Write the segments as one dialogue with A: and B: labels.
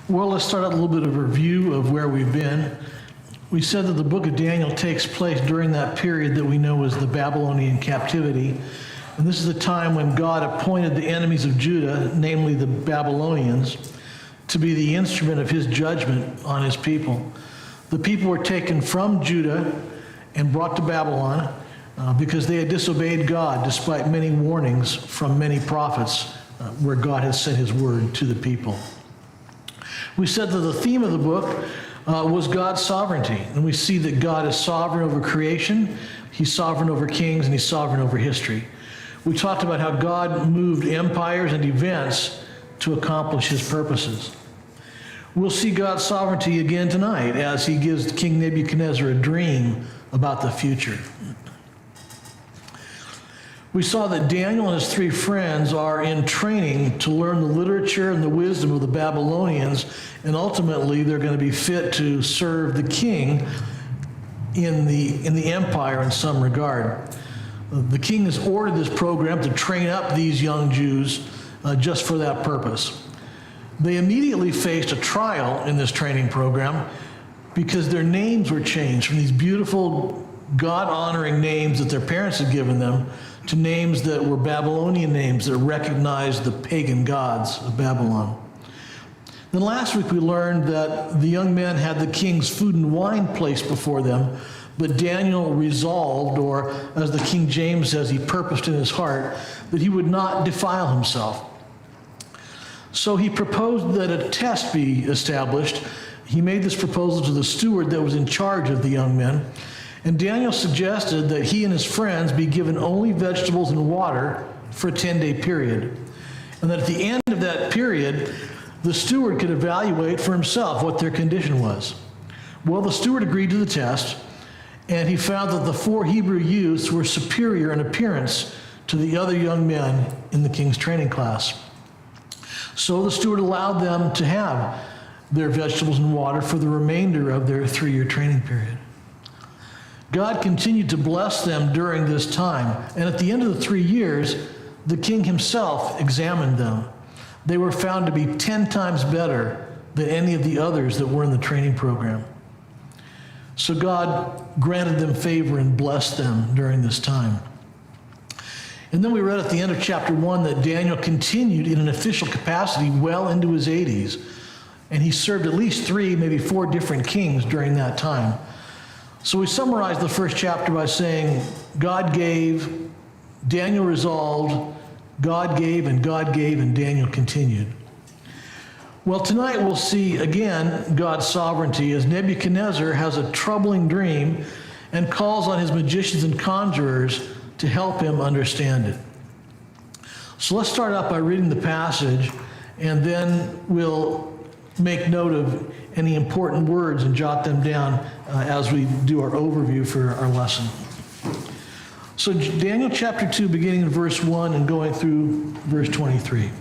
A: Well, let's start out a little bit of a review of where we've been. We said that the book of Daniel takes place during that period that we know as the Babylonian captivity. And this is the time when God appointed the enemies of Judah, namely the Babylonians, to be the instrument of his judgment on his people. The people were taken from Judah and brought to Babylon because they had disobeyed God despite many warnings from many prophets where God had sent his word to the people. We said that the theme of the book was God's sovereignty. And we see that God is sovereign over creation, he's sovereign over kings, and he's sovereign over history. We talked about how God moved empires and events to accomplish his purposes. We'll see God's sovereignty again tonight as he gives King Nebuchadnezzar a dream about the future. We saw that Daniel and his three friends are in training to learn the literature and the wisdom of the Babylonians, and ultimately they're going to be fit to serve the king in the empire in some regard. The king has ordered this program to train up these young Jews just for that purpose. They immediately faced a trial in this training program because their names were changed from these beautiful, God-honoring names that their parents had given them to names that were Babylonian names that recognized the pagan gods of Babylon. Then last week we learned that the young men had the king's food and wine placed before them, but Daniel resolved, or as the King James says, he purposed in his heart, that he would not defile himself. So he proposed that a test be established. He made this proposal to the steward that was in charge of the young men. And Daniel suggested that he and his friends be given only vegetables and water for a 10-day period. And that at the end of that period, the steward could evaluate for himself what their condition was. Well, the steward agreed to the test, and he found that the 4 Hebrew youths were superior in appearance to the other young men in the king's training class. So the steward allowed them to have their vegetables and water for the remainder of their 3-year training period. God continued to bless them during this time, and at the end of the 3 years, the king himself examined them. They were found to be 10 times better than any of the others that were in the training program. So God granted them favor and blessed them during this time. And then we read at the end of chapter 1 that Daniel continued in an official capacity well into his 80s, and he served at least 3, maybe 4 different kings during that time. So we summarized the first chapter by saying, God gave, Daniel resolved, God gave, and Daniel continued. Well, tonight we'll see again God's sovereignty as Nebuchadnezzar has a troubling dream and calls on his magicians and conjurers to help him understand it. So let's start out by reading the passage, and then we'll make note of any important words and jot them down as we do our overview for our lesson. So Daniel chapter 2, beginning in verse 1 and going through verse 23.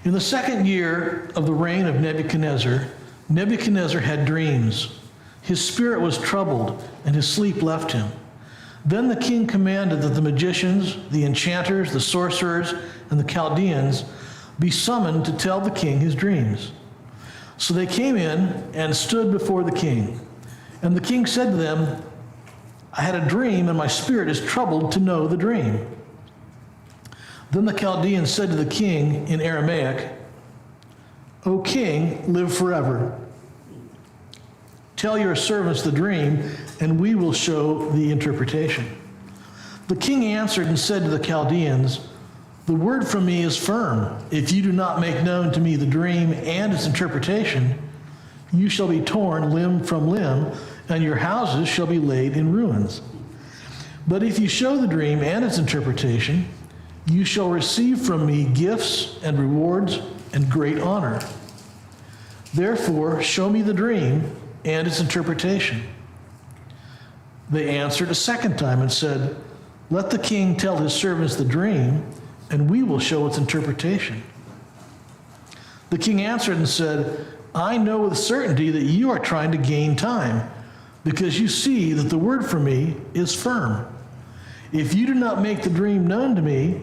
A: In the 2nd year of the reign of Nebuchadnezzar, Nebuchadnezzar had dreams. His spirit was troubled, and his sleep left him. Then the king commanded that the magicians, the enchanters, the sorcerers, and the Chaldeans be summoned to tell the king his dreams. So they came in and stood before the king. And the king said to them, I had a dream, and my spirit is troubled to know the dream. Then the Chaldeans said to the king in Aramaic, O king, live forever. Tell your servants the dream, and we will show the interpretation. The king answered and said to the Chaldeans, the word from me is firm. If you do not make known to me the dream and its interpretation, you shall be torn limb from limb, and your houses shall be laid in ruins. But if you show the dream and its interpretation, you shall receive from me gifts and rewards and great honor. Therefore, show me the dream and its interpretation. They answered a second time and said, let the king tell his servants the dream, and we will show its interpretation. The king answered and said, I know with certainty that you are trying to gain time, because you see that the word from me is firm. If you do not make the dream known to me,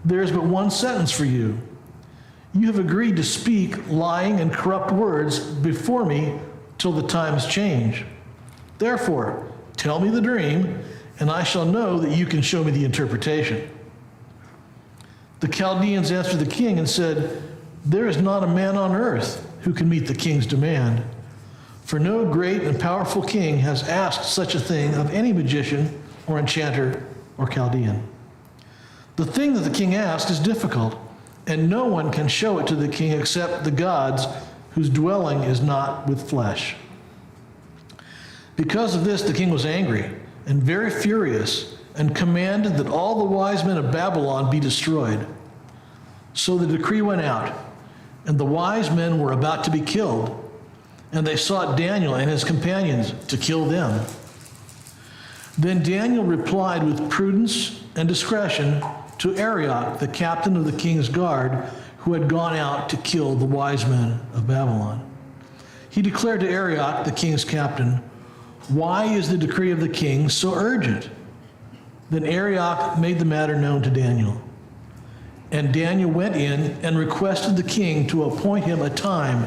A: there is but one sentence for you. You have agreed to speak lying and corrupt words before me till the times change. Therefore, tell me the dream, and I shall know that you can show me the interpretation." The Chaldeans answered the king and said, "There is not a man on earth who can meet the king's demand. For no great and powerful king has asked such a thing of any magician or enchanter or Chaldean. The thing that the king asked is difficult, and no one can show it to the king except the gods whose dwelling is not with flesh." Because of this, the king was angry and very furious and commanded that all the wise men of Babylon be destroyed. So the decree went out, and the wise men were about to be killed, and they sought Daniel and his companions to kill them. Then Daniel replied with prudence and discretion to Arioch, the captain of the king's guard, who had gone out to kill the wise men of Babylon. He declared to Arioch, the king's captain, "Why is the decree of the king so urgent?" Then Arioch made the matter known to Daniel. And Daniel went in and requested the king to appoint him a time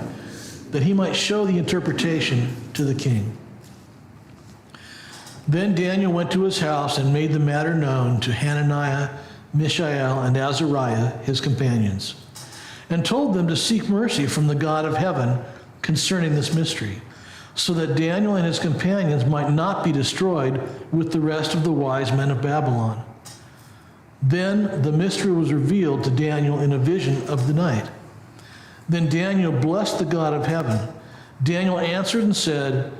A: that he might show the interpretation to the king. Then Daniel went to his house and made the matter known to Hananiah, Mishael, and Azariah, his companions, and told them to seek mercy from the God of heaven concerning this mystery, so that Daniel and his companions might not be destroyed with the rest of the wise men of Babylon. Then the mystery was revealed to Daniel in a vision of the night. Then Daniel blessed the God of heaven. Daniel answered and said,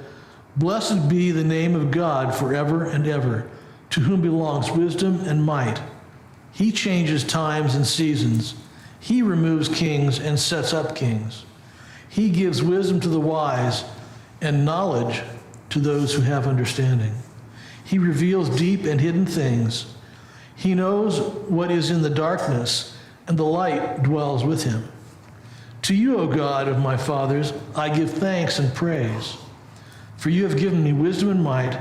A: "Blessed be the name of God forever and ever, to whom belongs wisdom and might. He changes times and seasons. He removes kings and sets up kings. He gives wisdom to the wise and knowledge to those who have understanding. He reveals deep and hidden things. He knows what is in the darkness, and the light dwells with him. To you, O God of my fathers, I give thanks and praise. For you have given me wisdom and might,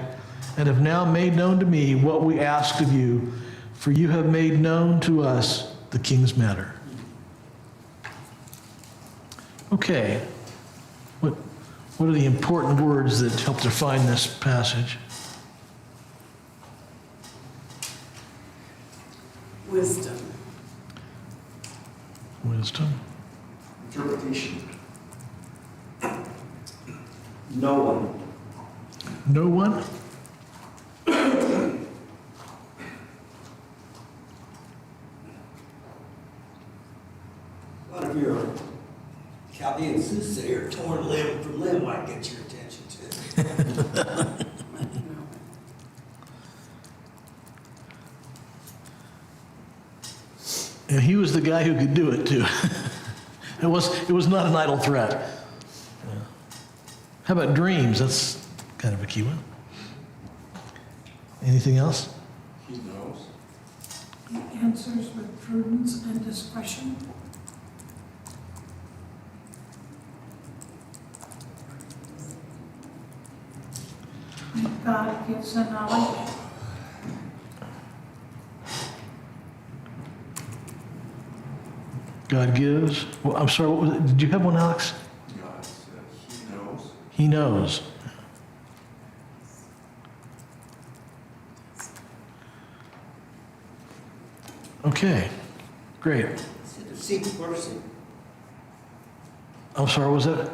A: and have now made known to me what we asked of you, for you have made known to us the king's matter." Okay, what are the important words that help define this passage?
B: Wisdom.
A: Wisdom.
C: Interpretation. No one.
A: No one?
D: What if you're a Chaldean soothsayer, torn limb from limb might get your attention too.
A: And he was the guy who could do it too. It was not an idle threat. Yeah. How about dreams? That's kind of a key one. Anything else?
C: He knows.
B: He answers with prudence and discretion. And God gives the knowledge.
A: God gives. Well, I'm sorry, what was it? Did you have one, Alex?
C: God said he knows.
A: He knows. Okay, great.
D: Seek mercy.
A: I'm sorry, what was that?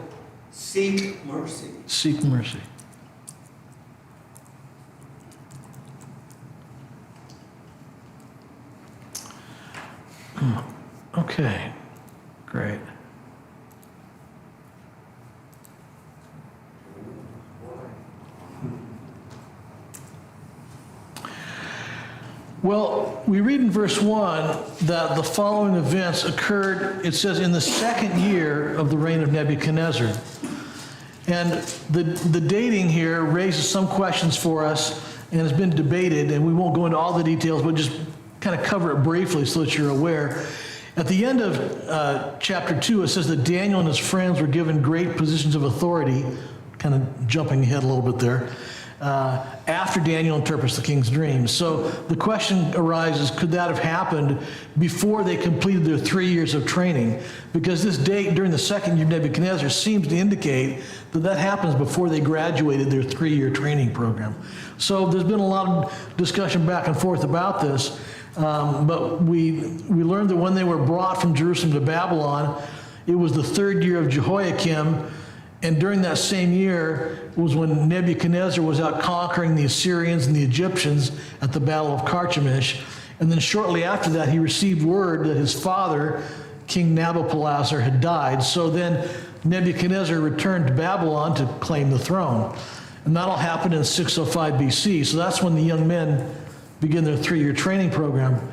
D: Seek mercy.
A: Seek mercy. Okay, great. Well, we read in verse 1 that the following events occurred, it says, in the second year of the reign of Nebuchadnezzar. And the dating here raises some questions for us and has been debated, and we won't go into all the details, but just kind of cover it briefly so that you're aware. At the end of chapter 2, it says that Daniel and his friends were given great positions of authority, kind of jumping ahead a little bit there. after Daniel interprets the king's dreams. So the question arises, could that have happened before they completed their 3 years of training? Because this date during the second year of Nebuchadnezzar seems to indicate that that happens before they graduated their 3-year training program. So there's been a lot of discussion back and forth about this, but we learned that when they were brought from Jerusalem to Babylon, it was the 3rd year of Jehoiakim. And during that same year was when Nebuchadnezzar was out conquering the Assyrians and the Egyptians at the Battle of Carchemish. And then shortly after that, he received word that his father, King Nabopolassar, had died. So then Nebuchadnezzar returned to Babylon to claim the throne. And that all happened in 605 BC. So that's when the young men begin their 3-year training program.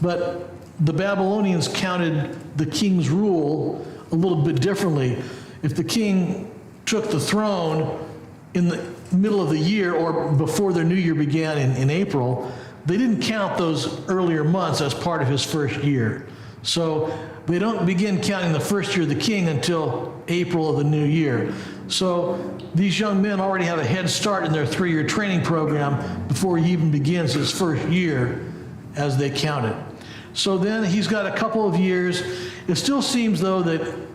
A: But the Babylonians counted the king's rule a little bit differently. If the king took the throne in the middle of the year or before their new year began in April, they didn't count those earlier months as part of his first year. So they don't begin counting the first year of the king until April of the new year. So these young men already have a head start in their 3-year training program before he even begins his first year as they count it. So then he's got a couple of years. It still seems, though, that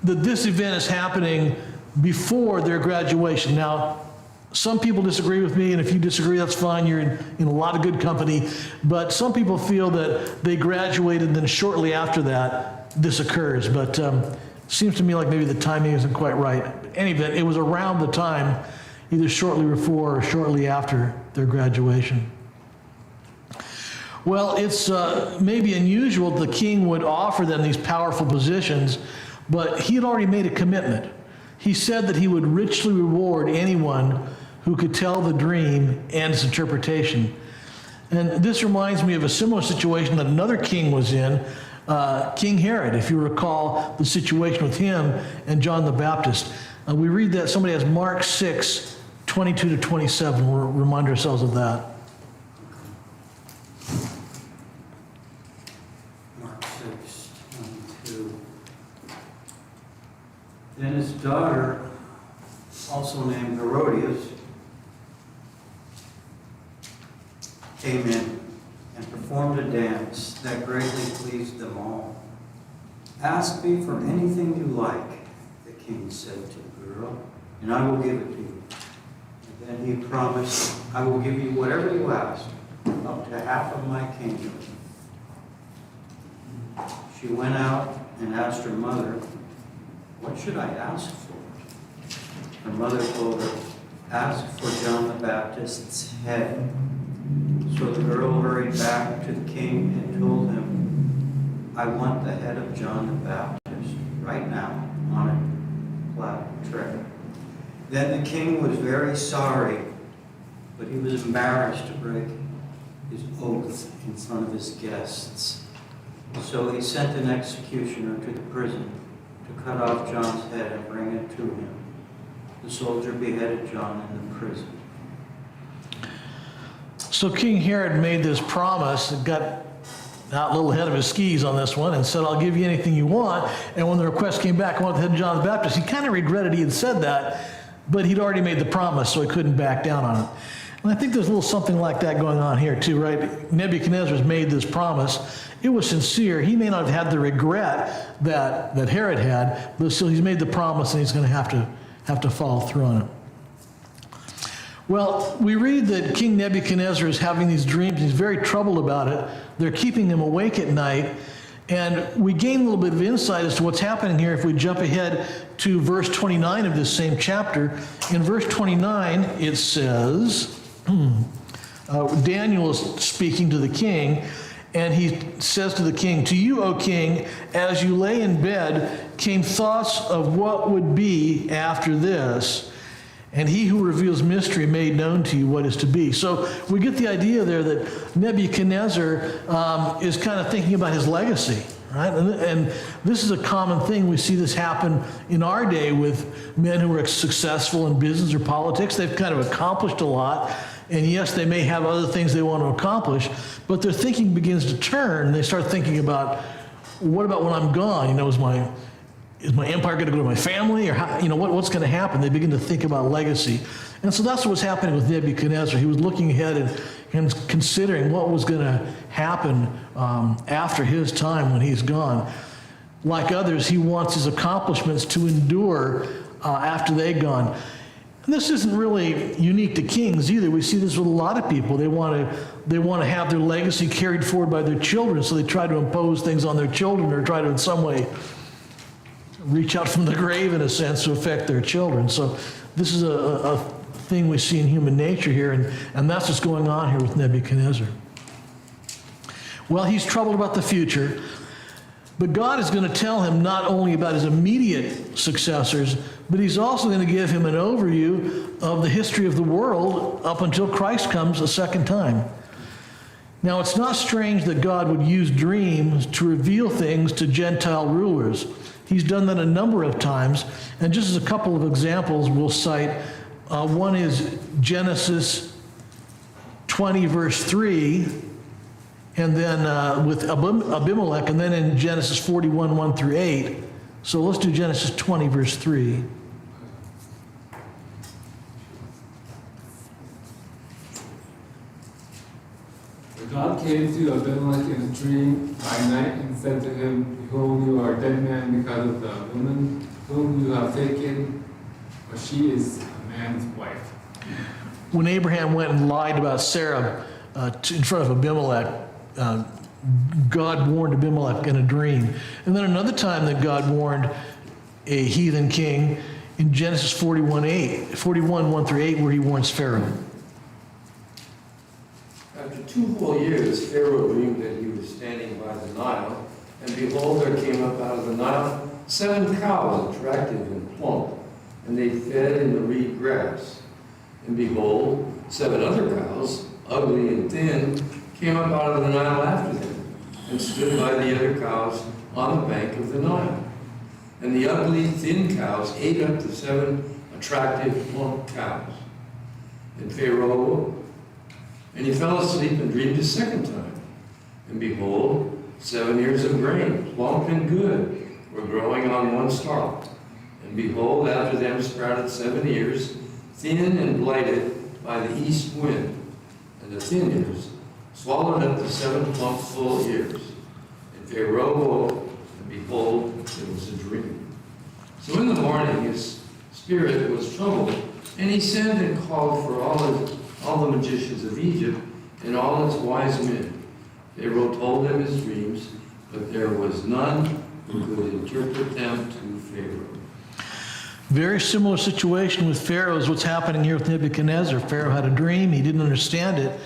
A: this event is happening before their graduation. Now, some people disagree with me, and if you disagree, that's fine. You're in a lot of good company. But some people feel that they graduated, and then shortly after that, this occurs. But it seems to me like maybe the timing isn't quite right. In any event, it was around the time, either shortly before or shortly after their graduation. Well, it's maybe unusual that the king would offer them these powerful positions, but he had already made a commitment. He said that he would richly reward anyone who could tell the dream and its interpretation. And this reminds me of a similar situation that another king was in, King Herod, if you recall the situation with him and John the Baptist. We read that, somebody has Mark 6, 22 to 27. We'll remind ourselves of that.
E: Mark 6, 22. Then his daughter, also named Herodias, came in and performed a dance that greatly pleased them all. "Ask me for anything you like," the king said to the girl, "and I will give it to you." And then he promised, "I will give you whatever you ask, up to half of my kingdom." She went out and asked her mother, "What should I ask for?" Her mother told her, "Ask for John the Baptist's head." So the girl hurried back to the king and told him, "I want the head of John the Baptist right now on a platter tray." Then the king was very sorry, but he was embarrassed to break his oath in front of his guests. So he sent an executioner to the prison to cut off John's head and bring it to him. The soldier beheaded John in the prison.
A: So King Herod made this promise, and got out a little ahead of his skis on this one, and said, "I'll give you anything you want." And when the request came back, "I want the head of John the Baptist," he kind of regretted he had said that, but he'd already made the promise, so he couldn't back down on it. And I think there's a little something like that going on here too, right? Nebuchadnezzar's made this promise. It was sincere. He may not have had the regret that Herod had, but still he's made the promise, and he's going to have to follow through on it. Well, we read that King Nebuchadnezzar is having these dreams. He's very troubled about it. They're keeping him awake at night. And we gain a little bit of insight as to what's happening here if we jump ahead to verse 29 of this same chapter. In verse 29, it says, Daniel is speaking to the king, and he says to the king, "To you, O king, as you lay in bed, came thoughts of what would be after this. And he who reveals mystery made known to you what is to be." So we get the idea there that Nebuchadnezzar is kind of thinking about his legacy, right? And this is a common thing. We see this happen in our day with men who are successful in business or politics. They've kind of accomplished a lot. And yes, they may have other things they want to accomplish, but their thinking begins to turn. They start thinking about, what about when I'm gone? You know, is my empire going to go to my family, or how, what's going to happen? They begin to think about legacy. And so that's what was happening with Nebuchadnezzar. He was looking ahead and considering what was going to happen after his time when he's gone. Like others, he wants his accomplishments to endure after they're gone. And this isn't really unique to kings either. We see this with a lot of people. They want to have their legacy carried forward by their children, so they try to impose things on their children or try to in some way reach out from the grave, in a sense, to affect their children. So this is a thing we see in human nature here, and that's what's going on here with Nebuchadnezzar. Well, he's troubled about the future, but God is going to tell him not only about his immediate successors, but he's also going to give him an overview of the history of the world up until Christ comes a second time. Now, it's not strange that God would use dreams to reveal things to Gentile rulers. He's done that a number of times, and just as a couple of examples we'll cite, one is Genesis 20, verse 3, and then with Abimelech, and then in Genesis 41, 1 through 8. So let's do Genesis 20, verse 3.
F: God came to Abimelech in a dream by night and said to him, Behold, you are a dead man because of the woman whom you have taken, for she is a man's wife.
A: When Abraham went and lied about Sarah in front of Abimelech, God warned Abimelech in a dream. And then another time that God warned a heathen king in Genesis 41, 1 through 8, where he warns Pharaoh.
G: After 2 whole years, Pharaoh dreamed that he was standing by the Nile, and behold, there came up out of the Nile 7 cows, attractive and plump, and they fed in the reed grass. And behold, 7 other cows, ugly and thin, came up out of the Nile after them, and stood by the other cows on the bank of the Nile. And the ugly, thin cows ate up the 7 attractive, plump cows. And Pharaoh awoke, and he fell asleep and dreamed a second time. And behold, 7 ears of grain, plump and good, were growing on one stalk. And behold, after them sprouted 7 ears, thin and blighted by the east wind. And the thin ears swallowed up the 7 plump full ears. And Pharaoh awoke, and behold, it was a dream. So in the morning his spirit was troubled, and he sent and called for all the magicians of Egypt and all its wise men. Pharaoh told them his dreams, but there was none who could interpret them to Pharaoh.
A: Very similar situation with Pharaoh is what's happening here with Nebuchadnezzar. Pharaoh had a dream, he didn't understand it,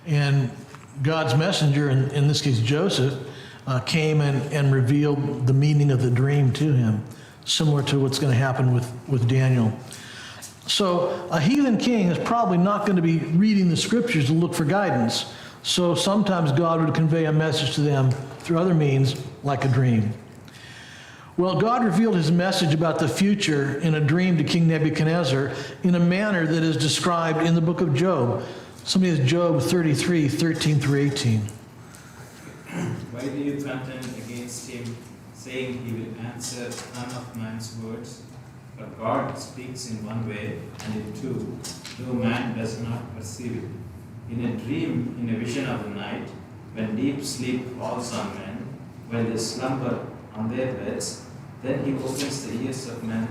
A: and God's messenger, in this case Joseph, came and revealed the meaning of the dream to him, similar to what's going to happen with Daniel. So a heathen king is probably not going to be reading the scriptures to look for guidance. So sometimes God would convey a message to them through other means, like a dream. Well, God revealed his message about the future in a dream to King Nebuchadnezzar in a manner that is described in the book of Job. Somebody has Job 33, 13 through 18.
H: Why do you contend against him, saying he will answer none of man's words? But God speaks in one way, and in two, though man does not perceive it. In a dream, in a vision of the night, when deep sleep falls on men, while they slumber on their beds, then he opens the ears of men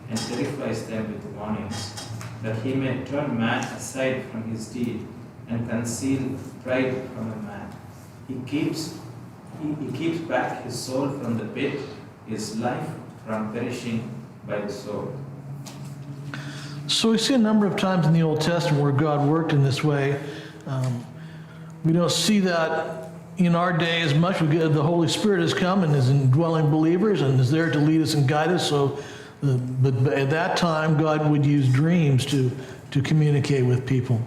H: and terrifies them with warnings, that he may turn man aside from his deed and conceal pride from a man. He keeps back his soul from the pit, his life from perishing by the sword.
A: So we see a number of times in the Old Testament where God worked in this way. We don't see that in our day as much. The Holy Spirit has come and is indwelling believers and is there to lead us and guide us. But at that time, God would use dreams to communicate with people.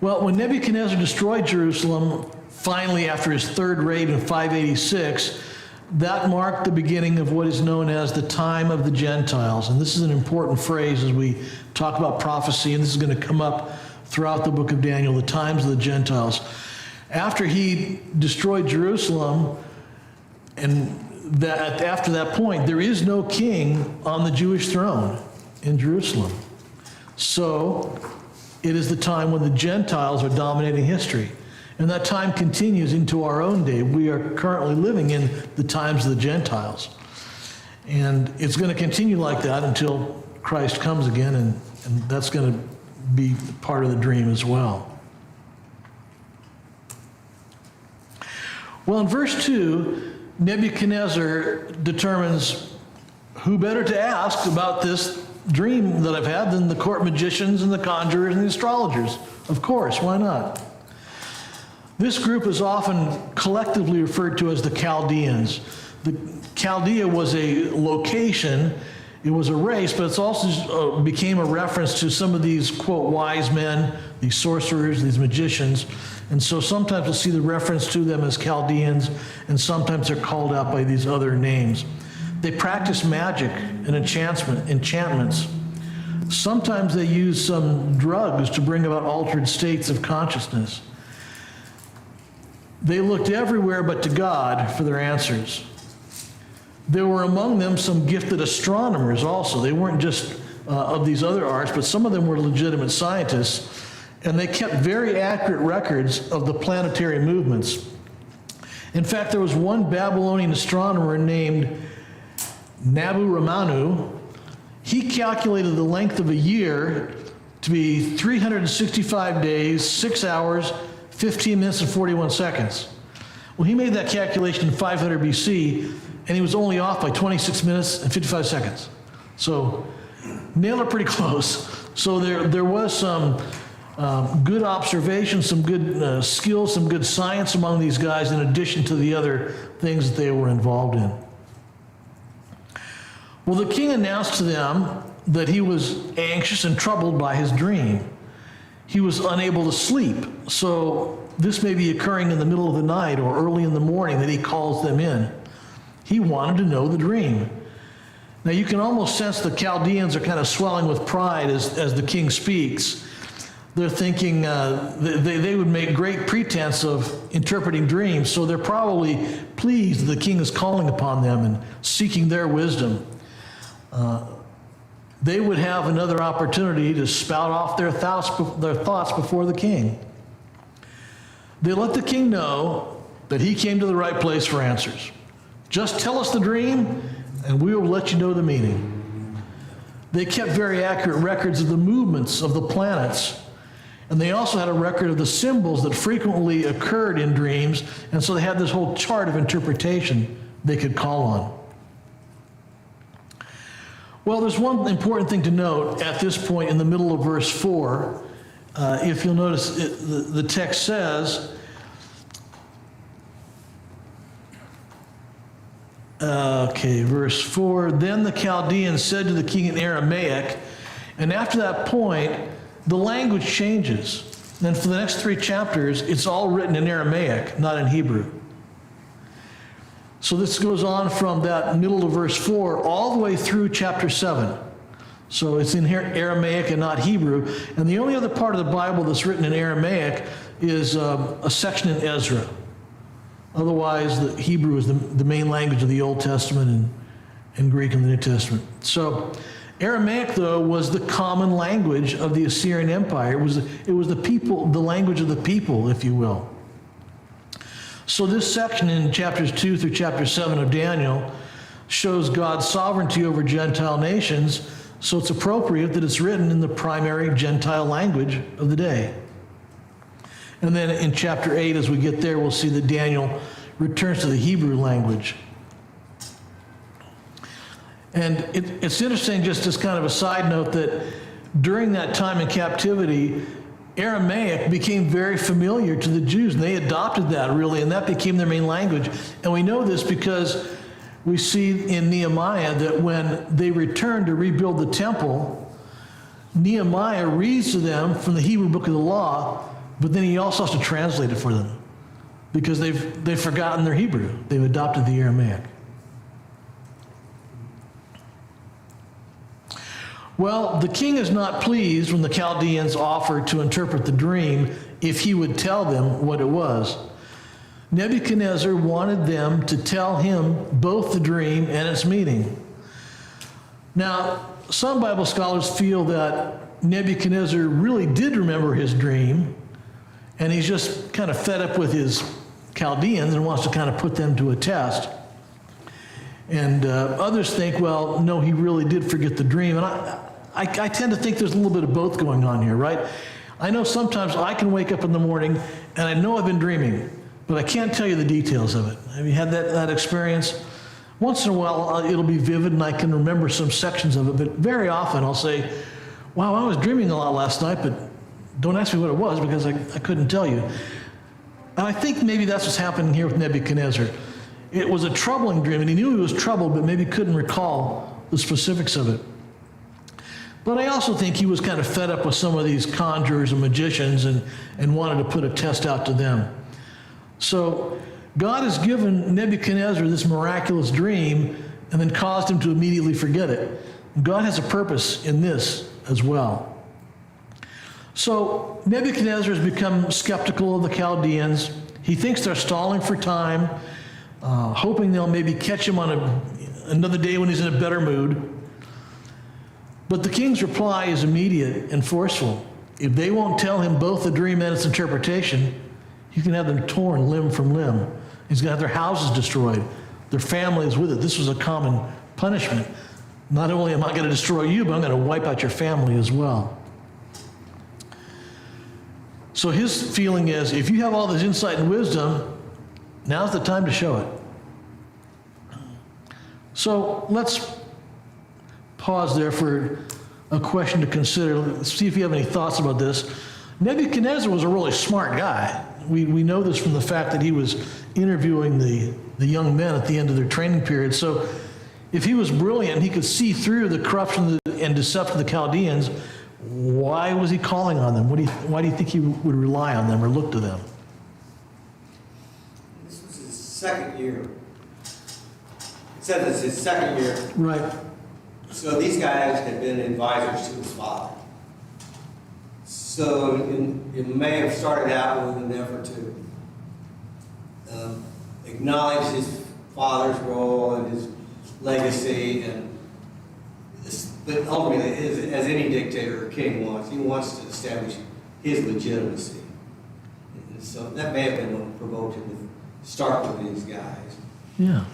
A: Well, when Nebuchadnezzar destroyed Jerusalem, finally after his third raid in 586, that marked the beginning of what is known as the time of the Gentiles. And this is an important phrase as we talk about prophecy, and this is going to come up throughout the book of Daniel, the times of the Gentiles. After he destroyed Jerusalem, and that after that point, there is no king on the Jewish throne in Jerusalem. So it is the time when the Gentiles are dominating history. And that time continues into our own day. We are currently living in the times of the Gentiles. And it's going to continue like that until Christ comes again, and that's going to be part of the dream as well. Well, in verse 2, Nebuchadnezzar determines who better to ask about this dream that I've had than the court magicians and the conjurers and the astrologers. Of course, why not? This group is often collectively referred to as the Chaldeans. The Chaldea was a location, it was a race, but it's also became a reference to some of these, quote, wise men, these sorcerers, these magicians. And so sometimes we'll see the reference to them as Chaldeans, and sometimes they're called out by these other names. They practice magic and enchantments. Sometimes they use some drugs to bring about altered states of consciousness. They looked everywhere but to God for their answers. There were among them some gifted astronomers also. They weren't just of these other arts, but some of them were legitimate scientists, and they kept very accurate records of the planetary movements. In fact, there was one Babylonian astronomer named Nebuchadnezzar. He calculated the length of a year to be 365 days, 6 hours, 15 minutes, and 41 seconds. Well, he made that calculation in 500 BC, and he was only off by 26 minutes and 55 seconds. So, nailed it pretty close. So there was some good observation, some good skills, some good science among these guys, in addition to the other things that they were involved in. Well, the king announced to them that he was anxious and troubled by his dream. He was unable to sleep, so this may be occurring in the middle of the night or early in the morning that he calls them in. He wanted to know the dream. Now you can almost sense the Chaldeans are kind of swelling with pride as the king speaks. They're thinking they would make great pretense of interpreting dreams, so they're probably pleased that the king is calling upon them and seeking their wisdom. They would have another opportunity to spout off their thoughts before the king. They let the king know that he came to the right place for answers. Just tell us the dream, and we will let you know the meaning. They kept very accurate records of the movements of the planets, and they also had a record of the symbols that frequently occurred in dreams, and so they had this whole chart of interpretation they could call on. Well, there's one important thing to note at this point in the middle of verse 4. If you'll notice, the text says, verse 4, then the Chaldeans said to the king in Aramaic, and after that point, the language changes. And for the next 3 chapters, it's all written in Aramaic, not in Hebrew. So this goes on from that middle of verse 4 all the way through chapter 7. So it's in Aramaic and not Hebrew. And the only other part of the Bible that's written in Aramaic is a section in Ezra. Otherwise, the Hebrew is the main language of the Old Testament and Greek in the New Testament. So Aramaic, though, was the common language of the Assyrian Empire. It was the people, the language of the people, if you will. So this section in chapters 2 through chapter 7 of Daniel shows God's sovereignty over Gentile nations, so it's appropriate that it's written in the primary Gentile language of the day. And then in chapter 8, as we get there, we'll see that Daniel returns to the Hebrew language. And it's interesting, just as kind of a side note, that during that time in captivity, Aramaic became very familiar to the Jews, and they adopted that really, and that became their main language. And we know this because we see in Nehemiah that when they returned to rebuild the temple, Nehemiah reads to them from the Hebrew book of the law, but then he also has to translate it for them because they've forgotten their Hebrew. They've adopted the Aramaic. Well, the king is not pleased when the Chaldeans offer to interpret the dream if he would tell them what it was. Nebuchadnezzar wanted them to tell him both the dream and its meaning. Now, some Bible scholars feel that Nebuchadnezzar really did remember his dream, and he's just kind of fed up with his Chaldeans and wants to kind of put them to a test. And others think, well, no, he really did forget the dream. And I tend to think there's a little bit of both going on here, right? I know sometimes I can wake up in the morning and I know I've been dreaming, but I can't tell you the details of it. Have you had that experience? Once in a while, it'll be vivid and I can remember some sections of it, but very often I'll say, wow, I was dreaming a lot last night, but don't ask me what it was because I couldn't tell you. And I think maybe that's what's happening here with Nebuchadnezzar. It was a troubling dream, and he knew he was troubled, but maybe couldn't recall the specifics of it. But I also think he was kind of fed up with some of these conjurers and magicians and wanted to put a test out to them. So God has given Nebuchadnezzar this miraculous dream and then caused him to immediately forget it. God has a purpose in this as well. So Nebuchadnezzar has become skeptical of the Chaldeans. He thinks they're stalling for time, hoping they'll maybe catch him on another day when he's in a better mood. But the king's reply is immediate and forceful. If they won't tell him both the dream and its interpretation, he can have them torn limb from limb. He's going to have their houses destroyed, their families with it. This was a common punishment. Not only am I going to destroy you, but I'm going to wipe out your family as well. So his feeling is, if you have all this insight and wisdom, now's the time to show it. So let's pause there for a question to consider. Let's see if you have any thoughts about this. Nebuchadnezzar was a really smart guy. We know this from the fact that he was interviewing the young men at the end of their training period. So if he was brilliant, he could see through the corruption and deception of the Chaldeans. Why was he calling on them? Why do you think he would rely on them or look to them?
D: This was his second year. It said it's his second year.
A: Right.
D: So these guys had been advisors to his father. So it may have started out with an effort to acknowledge his father's role and his legacy, but ultimately, as any dictator or king wants, he wants to establish his legitimacy. And so that may have been what provoked him to start with these guys.
A: Yeah.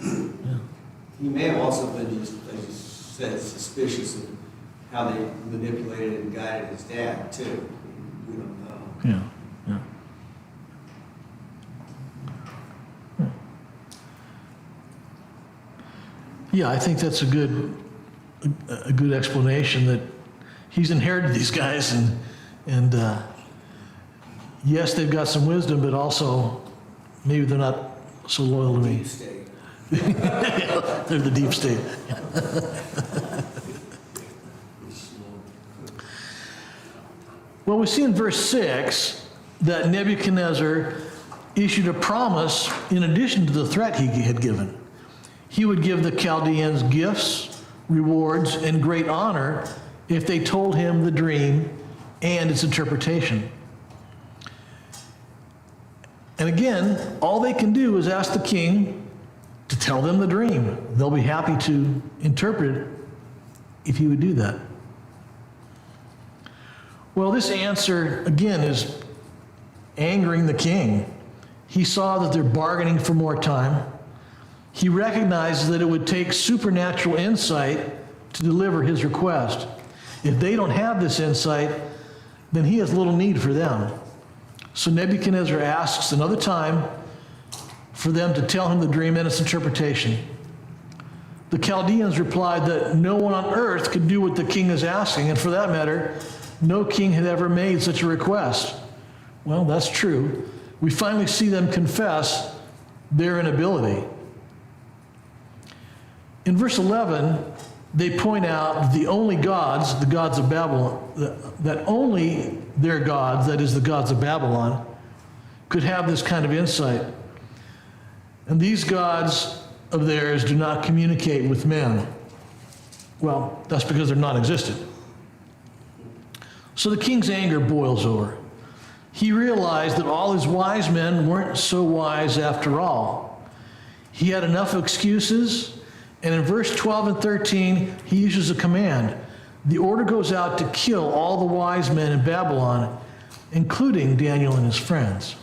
D: He may have also been just, as you said, suspicious of how they manipulated and guided his dad, too. We don't know.
A: Yeah. Yeah, I think that's a good explanation that he's inherited these guys and yes, they've got some wisdom, but also maybe they're not so loyal to me.
D: Deep state.
A: They're the deep state. Well, we see in verse 6 that Nebuchadnezzar issued a promise in addition to the threat he had given. He would give the Chaldeans gifts, rewards, and great honor if they told him the dream and its interpretation. And again, all they can do is ask the king to tell them the dream. They'll be happy to interpret it if he would do that. Well, this answer, again, is angering the king. He saw that they're bargaining for more time. He recognizes that it would take supernatural insight to deliver his request. If they don't have this insight, then he has little need for them. So Nebuchadnezzar asks another time for them to tell him the dream and its interpretation. The Chaldeans replied that no one on earth could do what the king is asking, and for that matter, no king had ever made such a request. Well, that's true. We finally see them confess their inability. In verse 11, they point out the only gods, the gods of Babylon, that only their gods, that is the gods of Babylon, could have this kind of insight. And these gods of theirs do not communicate with men. Well, that's because they're non-existent. So the king's anger boils over. he realized that all his wise men weren't so wise after all. He had enough excuses, and in verse 12 and 13, he uses a command. The order goes out to kill all the wise men in Babylon, including Daniel and his friends.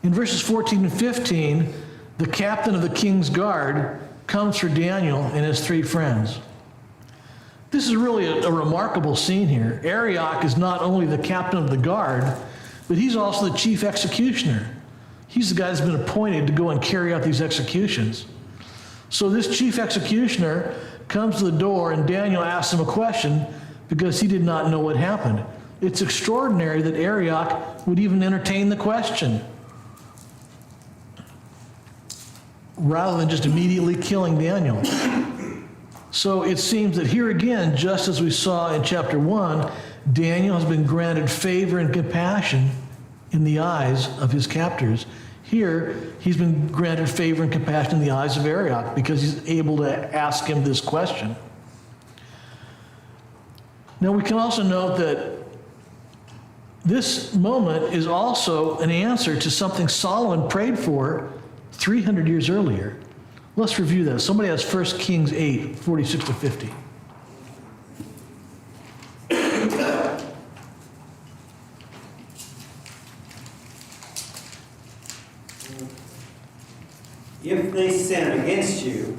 A: In verses 14 and 15, the captain of the king's guard comes for Daniel and his 3 friends. This is really a remarkable scene here. Arioch is not only the captain of the guard, but he's also the chief executioner. He's the guy that's been appointed to go and carry out these executions. So this chief executioner comes to the door, and Daniel asks him a question because he did not know what happened. It's extraordinary that Arioch would even entertain the question, rather than just immediately killing Daniel. So it seems that here again, just as we saw in chapter 1, Daniel has been granted favor and compassion in the eyes of his captors. Here, he's been granted favor and compassion in the eyes of Arioch because he's able to ask him this question. Now, we can also note that this moment is also an answer to something Solomon prayed for 300 years earlier. Let's review that. Somebody has 1 Kings 8, 46 to 50.
I: If they sin against you,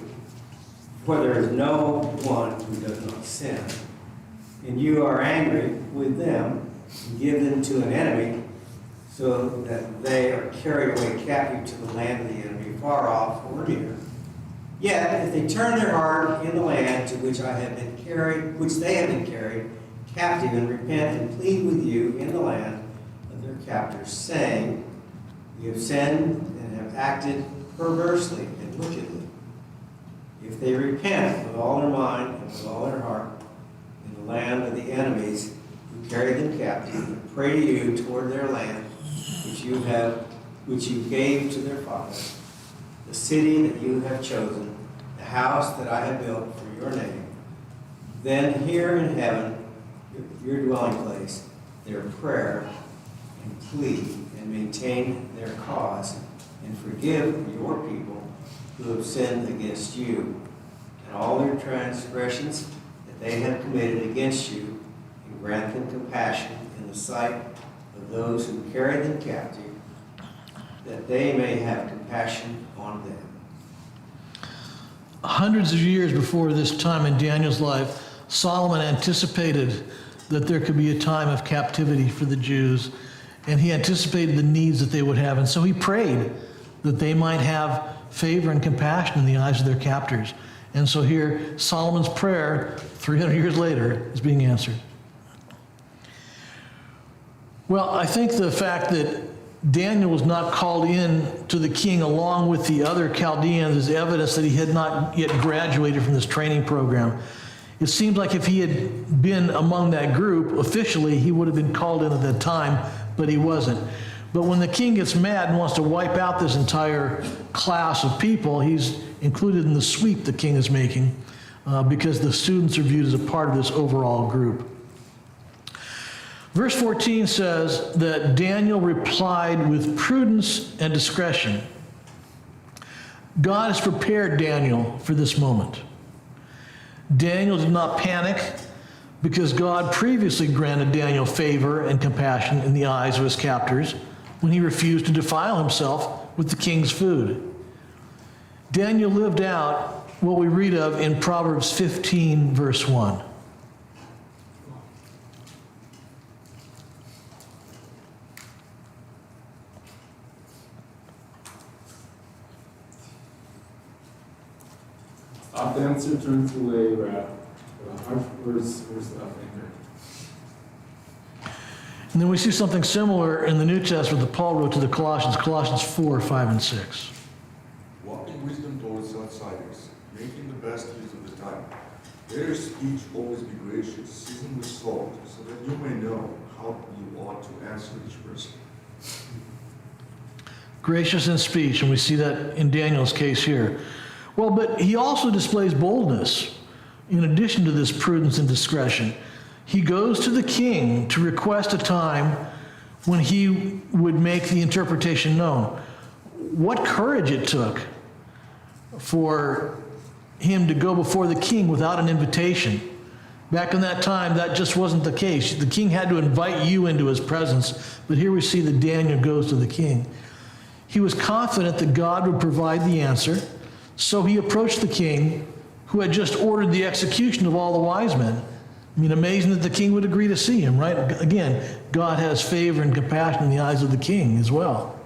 I: for there is no one who does not sin, and you are angry with them, and give them to an enemy, so that they are carried away captive to the land of the enemy, far off or near. Yet, if they turn their heart in the land to which I have been carried, which they have been carried captive, and repent and plead with you in the land of their captors, saying, "We have sinned and have acted perversely and wickedly." If they repent with all their mind and with all their heart in the land of the enemies who carried them captive, and pray to you toward their land, which you gave to their fathers, the city that you have chosen, the house that I have built for your name, then hear in heaven, your dwelling place, their prayer and plea, and maintain their cause, and forgive your people who have sinned against you, and all their transgressions that they have committed against you, and grant them compassion in the sight of those who carry them captive, that they may have compassion on them.
A: Hundreds of years before this time in Daniel's life, Solomon anticipated that there could be a time of captivity for the Jews, and he anticipated the needs that they would have, and so he prayed that they might have favor and compassion in the eyes of their captors. And so here, Solomon's prayer, 300 years later, is being answered. Well, I think the fact that Daniel was not called in to the king along with the other Chaldeans is evidence that he had not yet graduated from this training program. It seems like if he had been among that group officially, he would have been called in at that time, but he wasn't. But when the king gets mad and wants to wipe out this entire class of people, he's included in the sweep the king is making because the students are viewed as a part of this overall group. Verse 14 says that Daniel replied with prudence and discretion. God has prepared Daniel for this moment. Daniel did not panic because God previously granted Daniel favor and compassion in the eyes of his captors when he refused to defile himself with the king's food. Daniel lived out what we read of in Proverbs 15, verse 1.
F: Stop the answer turns away wrath, but harsh words stirs up anger.
A: And then we see something similar in the New Testament that Paul wrote to the Colossians, Colossians 4, 5, and 6.
C: Walk in wisdom towards outsiders, making the best use of the time. Let your speech always be gracious, seasoned with salt, so that you may know how you ought to answer each person.
A: Gracious in speech, and we see that in Daniel's case here. Well, but he also displays boldness in addition to this prudence and discretion. he goes to the king to request a time when he would make the interpretation known. What courage it took for him to go before the king without an invitation. Back in that time, that just wasn't the case. The king had to invite you into his presence. But here we see that Daniel goes to the king. He was confident that God would provide the answer, so he approached the king, who had just ordered the execution of all the wise men. I mean, amazing that the king would agree to see him, right? Again, God has favor and compassion in the eyes of the king as well.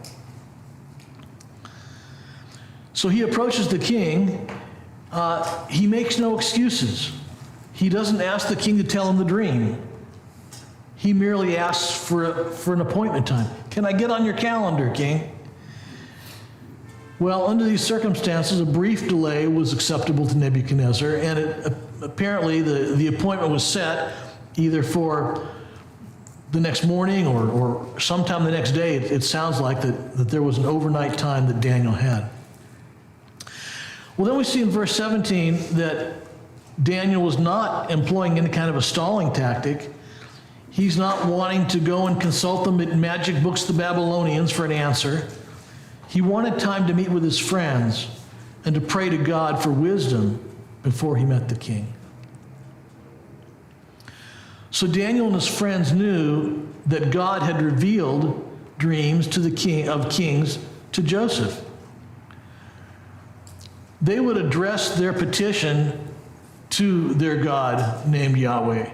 A: So he approaches the king. He makes no excuses. He doesn't ask the king to tell him the dream. He merely asks for an appointment time. Can I get on your calendar, king? Well, under these circumstances, a brief delay was acceptable to Nebuchadnezzar, and apparently the appointment was set either for the next morning or sometime the next day. It sounds like that there was an overnight time that Daniel had. Well, then we see in verse 17 that Daniel was not employing any kind of a stalling tactic. He's not wanting to go and consult the magic books of the Babylonians for an answer. He wanted time to meet with his friends and to pray to God for wisdom before he met the king. So Daniel and his friends knew that God had revealed dreams to the king of kings to Joseph. They would address their petition to their God named Yahweh.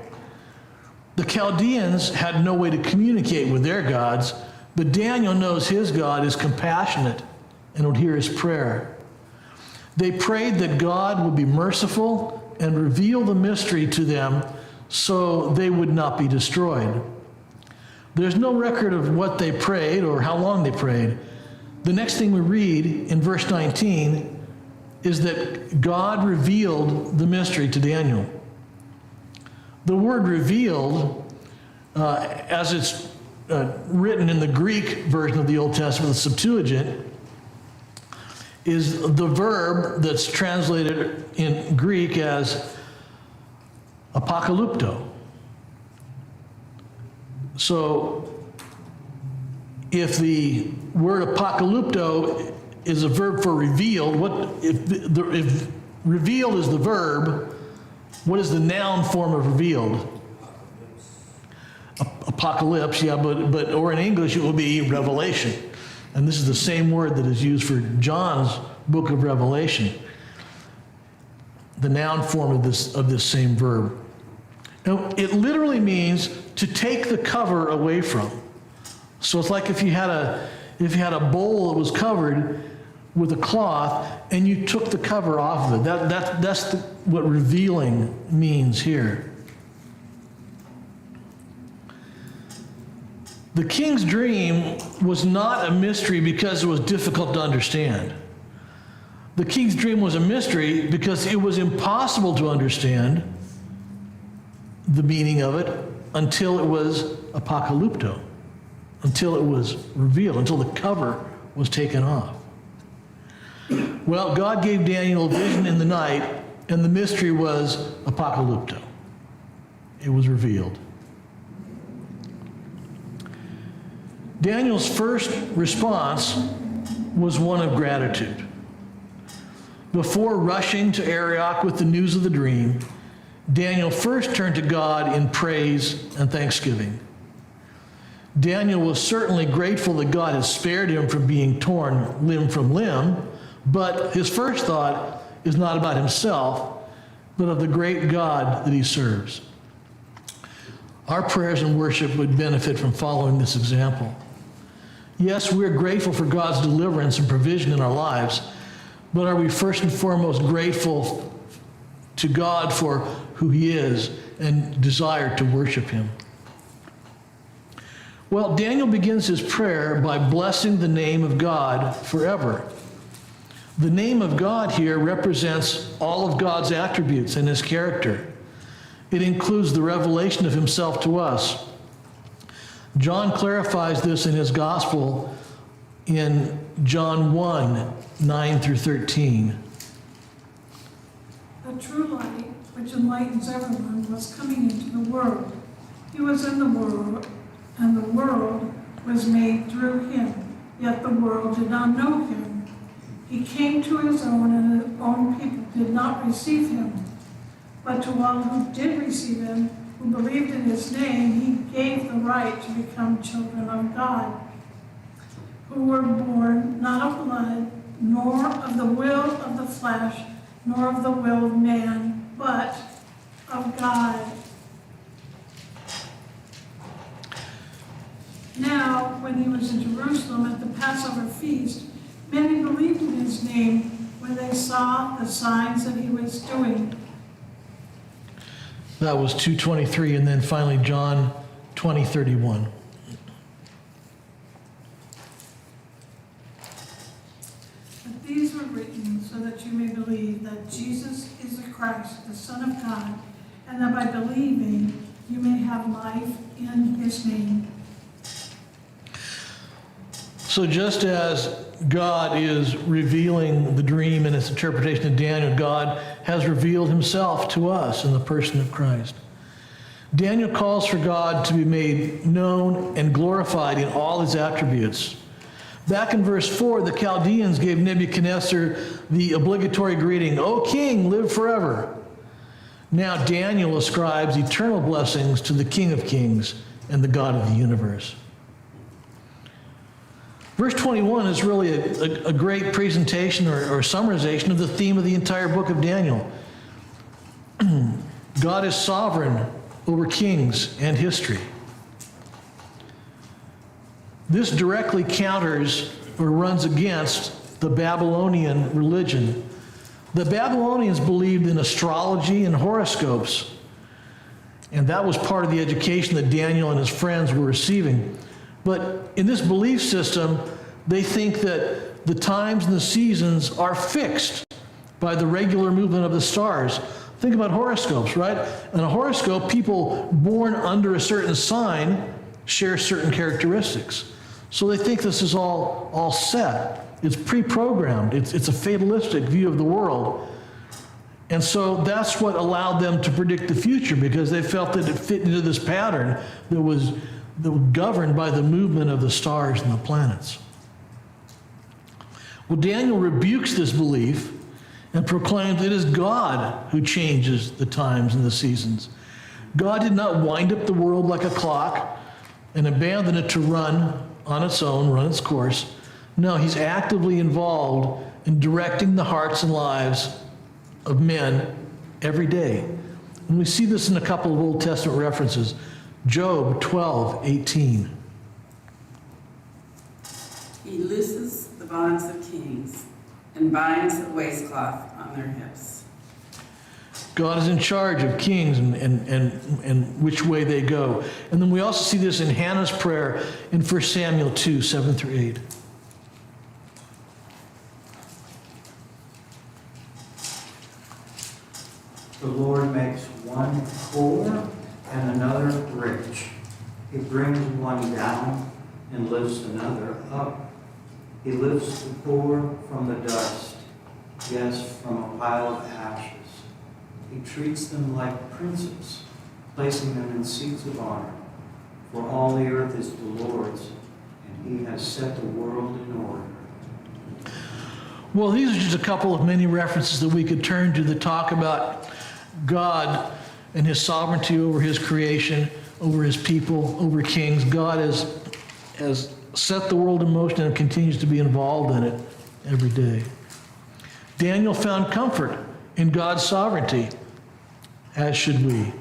A: The Chaldeans had no way to communicate with their gods, but Daniel knows his God is compassionate and would hear his prayer. They prayed that God would be merciful and reveal the mystery to them so they would not be destroyed. There's no record of what they prayed or how long they prayed. The next thing we read in verse 19 is that God revealed the mystery to Daniel. The word revealed, as it's written in the Greek version of the Old Testament, the Septuagint, is the verb that's translated in Greek as apocalypto. So if the word apocalypto is a verb for revealed, if revealed is the verb, what is the noun form of revealed? Apocalypse, yeah, but or in English it will be revelation. And this is the same word that is used for John's book of Revelation. The noun form of this same verb. Now, it literally means to take the cover away from. So it's like if you had a bowl that was covered with a cloth and you took the cover off of it. That's what revealing means here. The king's dream was not a mystery because it was difficult to understand. The king's dream was a mystery because it was impossible to understand the meaning of it until it was apocalypto, until it was revealed, until the cover was taken off. Well, God gave Daniel a vision in the night, and the mystery was apocalypto. It was revealed. Daniel's first response was one of gratitude. Before rushing to Arioch with the news of the dream, Daniel first turned to God in praise and thanksgiving. Daniel was certainly grateful that God had spared him from being torn limb from limb, but his first thought is not about himself, but of the great God that he serves. Our prayers and worship would benefit from following this example. Yes, we're grateful for God's deliverance and provision in our lives, but are we first and foremost grateful to God for who he is and desire to worship him? Well, Daniel begins his prayer by blessing the name of God forever. The name of God here represents all of God's attributes and his character. It includes the revelation of himself to us. John clarifies this in his gospel in John 1, 9 through 13.
B: A true light, which enlightens everyone, was coming into the world. He was in the world, and the world was made through him, yet the world did not know him. He came to his own, and his own people did not receive him. But to all who did receive him, who believed in his name, he gave the right to become children of God, who were born not of blood, nor of the will of the flesh, nor of the will of man, but of God. Now, when he was in Jerusalem at the Passover feast, many believed in his name when they saw the signs that he was doing.
A: That was 2:23, and then finally John 20:31.
B: But these were written so that you may believe that Jesus is the Christ, the Son of God, and that by believing you may have life in his name.
A: So just as God is revealing the dream and its interpretation of Daniel, God has revealed himself to us in the person of Christ. Daniel calls for God to be made known and glorified in all his attributes. Back in verse 4, the Chaldeans gave Nebuchadnezzar the obligatory greeting, "O king, live forever." Now Daniel ascribes eternal blessings to the King of Kings and the God of the universe. Verse 21 is really a great presentation or summarization of the theme of the entire book of Daniel. God is sovereign over kings and history. This directly counters or runs against the Babylonian religion. The Babylonians believed in astrology and horoscopes, and that was part of the education that Daniel and his friends were receiving. But in this belief system, they think that the times and the seasons are fixed by the regular movement of the stars. Think about horoscopes, right? In a horoscope, people born under a certain sign share certain characteristics. So they think this is all set. It's pre-programmed. It's a fatalistic view of the world. And so that's what allowed them to predict the future, because they felt that it fit into this pattern that was governed by the movement of the stars and the planets. Well, Daniel rebukes this belief and proclaims it is God who changes the times and the seasons. God did not wind up the world like a clock and abandon it to run on its own, run its course. No, he's actively involved in directing the hearts and lives of men every day. And we see this in a couple of Old Testament references. Job 12:18.
J: He looses the bonds of kings and binds the waistcloth on their hips.
A: God is in charge of kings and which way they go. And then we also see this in Hannah's prayer in 1 Samuel 2:7-8.
E: The Lord makes one poor and another rich. He brings one down and lifts another up. He lifts the poor from the dust, yes, from a pile of ashes. He treats them like princes, placing them in seats of honor. For all the earth is the Lord's, and he has set the world in order.
A: Well, these are just a couple of many references that we could turn to that talk about God and his sovereignty over his creation, over his people, over kings. God has set the world in motion and continues to be involved in it every day. Daniel found comfort in God's sovereignty, as should we.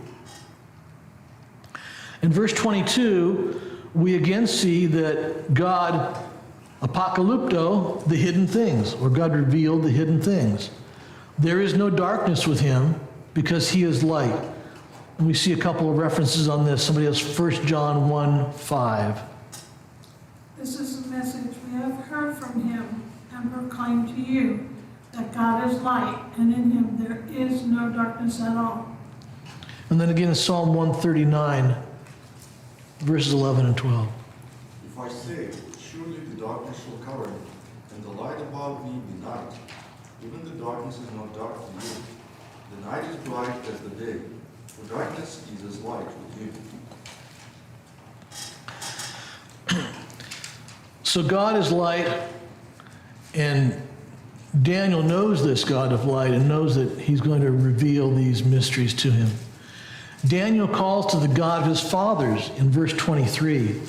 A: In verse 22, we again see that God apocalypto the hidden things, or God revealed the hidden things. There is no darkness with him because he is light. And we see a couple of references on this. Somebody has 1 John 1:5.
B: This is the message we have heard from him and proclaim to you, that God is light, and in him there is no darkness at all.
A: And then again in Psalm 139, verses 11 and 12.
C: If I say, surely the darkness shall cover me, and the light above me be night, even the darkness is not dark to you. The night is bright as the day, for darkness is as light with you.
A: So God is light, and Daniel knows this God of light and knows that he's going to reveal these mysteries to him. Daniel calls to the God of his fathers in verse 23.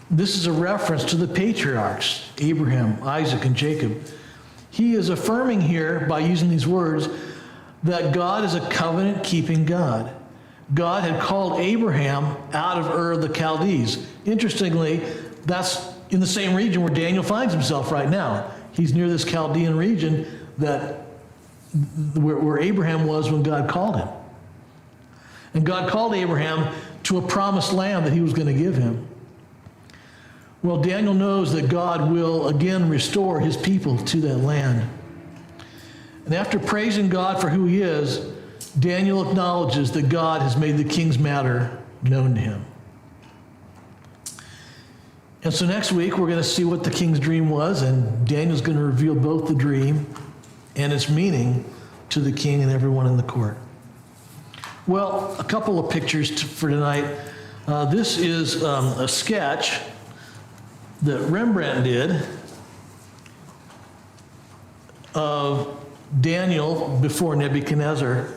A: This is a reference to the patriarchs, Abraham, Isaac, and Jacob. He is affirming here, by using these words, that God is a covenant-keeping God. God had called Abraham out of Ur of the Chaldees. Interestingly, that's in the same region where Daniel finds himself right now. He's near this Chaldean region where Abraham was when God called him. And God called Abraham to a promised land that he was going to give him. Well, Daniel knows that God will again restore his people to that land. And after praising God for who he is, Daniel acknowledges that God has made the king's matter known to him. And so next week, we're going to see what the king's dream was, and Daniel's going to reveal both the dream and its meaning to the king and everyone in the court. Well, a couple of pictures for tonight. This is a sketch that Rembrandt did of Daniel before Nebuchadnezzar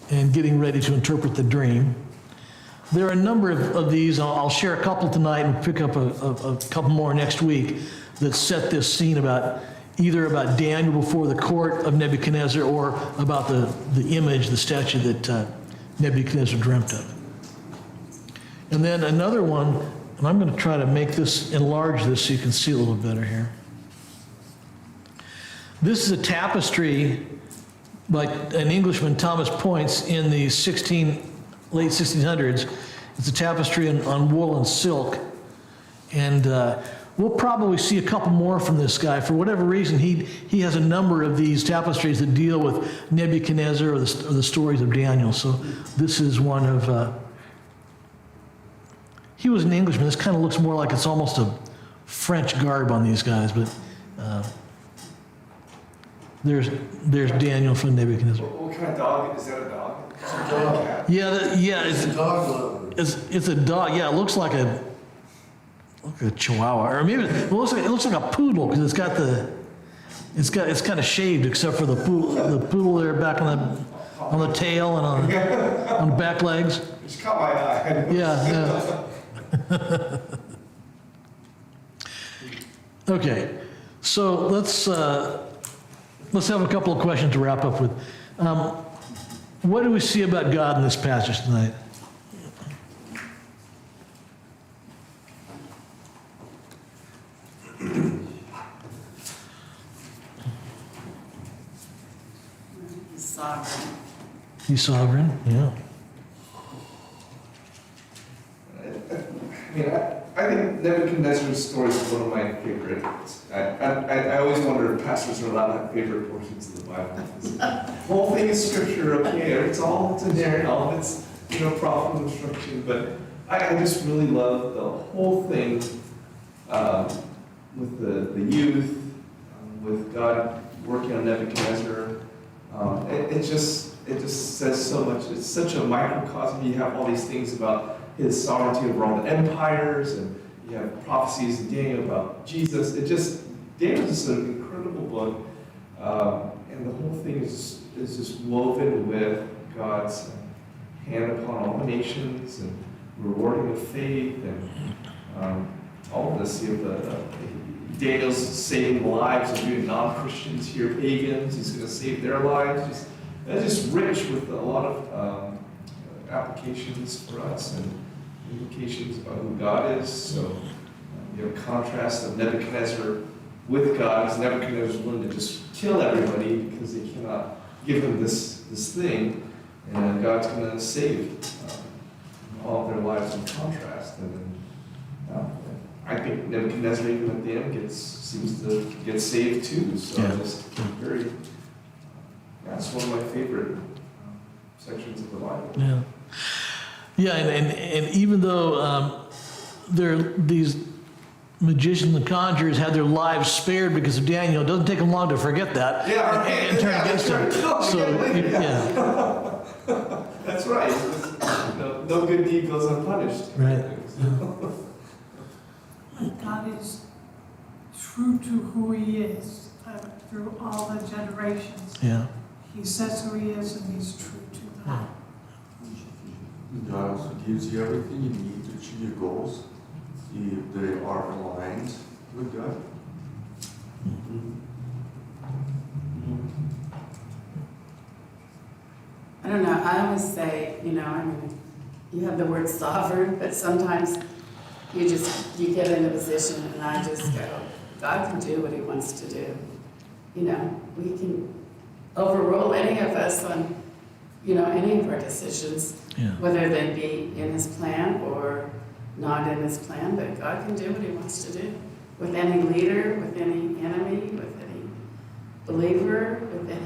A: and getting ready to interpret the dream. There are a number of these. I'll share a couple tonight and pick up a couple more next week that set this scene either about Daniel before the court of Nebuchadnezzar or about the image, the statue that Nebuchadnezzar dreamt of. And then another one, and I'm going to try to enlarge this so you can see a little better here. This is a tapestry by an Englishman, Thomas Poyntz, in the late 1600s. It's a tapestry on wool and silk. And we'll probably see a couple more from this guy. For whatever reason, he has a number of these tapestries that deal with Nebuchadnezzar or the stories of Daniel. So this is one of... he was an Englishman. This kind of looks more like it's almost a French garb on these guys, but there's Daniel from Nebuchadnezzar.
K: What kind of dog? Is that a dog?
A: Yeah, it's a dog. It's a dog. Yeah, it looks like a Chihuahua, or maybe it looks like a poodle because it's kind of shaved except for the poodle there back on the tail and on the back legs.
K: It's caught my eye.
A: Yeah. Okay, so let's have a couple of questions to wrap up with. What do we see about God in this passage tonight?
J: He's sovereign.
A: He's sovereign, yeah.
K: I mean, I think Nebuchadnezzar's story is one of my favorites. I always wonder if pastors are allowed to have favorite portions of the Bible. The whole thing is scripture, okay? It's in there and all of it's, prophet instruction. But I just really love the whole thing with the youth, with God working on Nebuchadnezzar. It just says so much. It's such a microcosm. You have all these things about his sovereignty over all the empires, and you have prophecies in Daniel about Jesus. Daniel's just an incredible book, and the whole thing is just woven with God's hand upon all the nations and rewarding of faith and all of this. You have Daniel's saving the lives of you non-Christians here, pagans. He's going to save their lives. It's just rich with a lot of applications for us and implications about who God is. So you have a contrast of Nebuchadnezzar with God, because Nebuchadnezzar is willing to just kill everybody because they cannot give him this thing, and God's going to save all of their lives in contrast. And then I think Nebuchadnezzar, even at the end, seems to get saved too. So just very, it's one of my favorite sections of the Bible.
A: Yeah. Yeah, and even though these magicians and conjurers had their lives spared because of Daniel, it doesn't take them long to forget that and turn against him. So,
K: That's right. No good deed goes unpunished.
A: Right.
B: But God is true to who he is through all the generations.
A: Yeah.
B: He says who he is and he's true to that.
C: God also gives you everything you need to achieve your goals if they are aligned with God.
J: I don't know, I always say, you know, I mean, you have the word sovereign, but sometimes you get in a position and I just go, God can do what he wants to do. You know, we can overrule any of us on, you know, any of our decisions,
A: Yeah.
J: whether they be in his plan or not in his plan, but God can do what he wants to do. With any leader, with any enemy, with any believer, with any,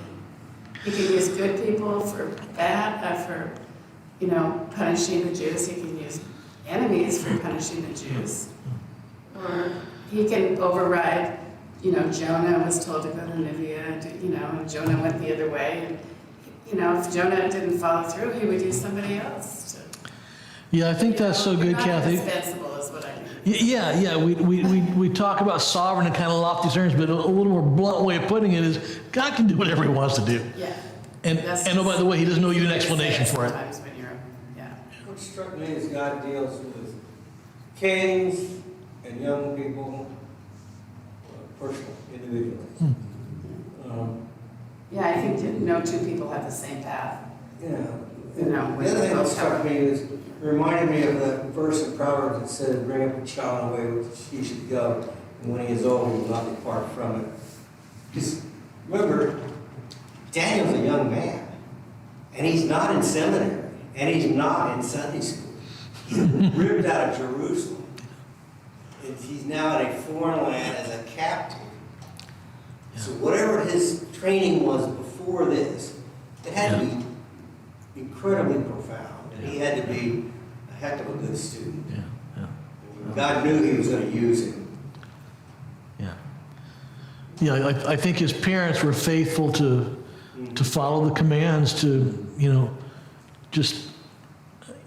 J: he can use good people for bad, for, you know, punishing the Jews. He can use enemies for punishing the Jews. Or he can override, you know, Jonah was told to go to Nineveh, you know, and Jonah went the other way. And, you know, if Jonah didn't follow through, he would use somebody else to.
A: Yeah, I think that's so good, Kathy.
J: Not indispensable is what I mean.
A: Yeah. We talk about sovereign and kind of lofty terms, but a little more blunt way of putting it is God can do whatever he wants to do.
J: Yeah.
A: And oh, by the way, he doesn't owe you an explanation for it.
J: Sometimes when you're, yeah.
D: What struck me is God deals with kings and young people, personal, individuals.
J: Yeah, I think that no two people have the same path.
D: Yeah.
J: You know,
D: The other thing that struck me is, reminded me of the verse in Proverbs that says, bring up a child in the way which he should go, and when he is old, he will not depart from it. Just remember, Daniel's a young man, and he's not in seminary, and he's not in Sunday school. He's ripped out of Jerusalem. And he's now in a foreign land as a captive. So whatever his training was before this, it had to be incredibly profound. And he had to be a heck of a good student.
A: Yeah.
D: God knew he was going to use him.
A: Yeah, I think his parents were faithful to follow the commands, to, you know, just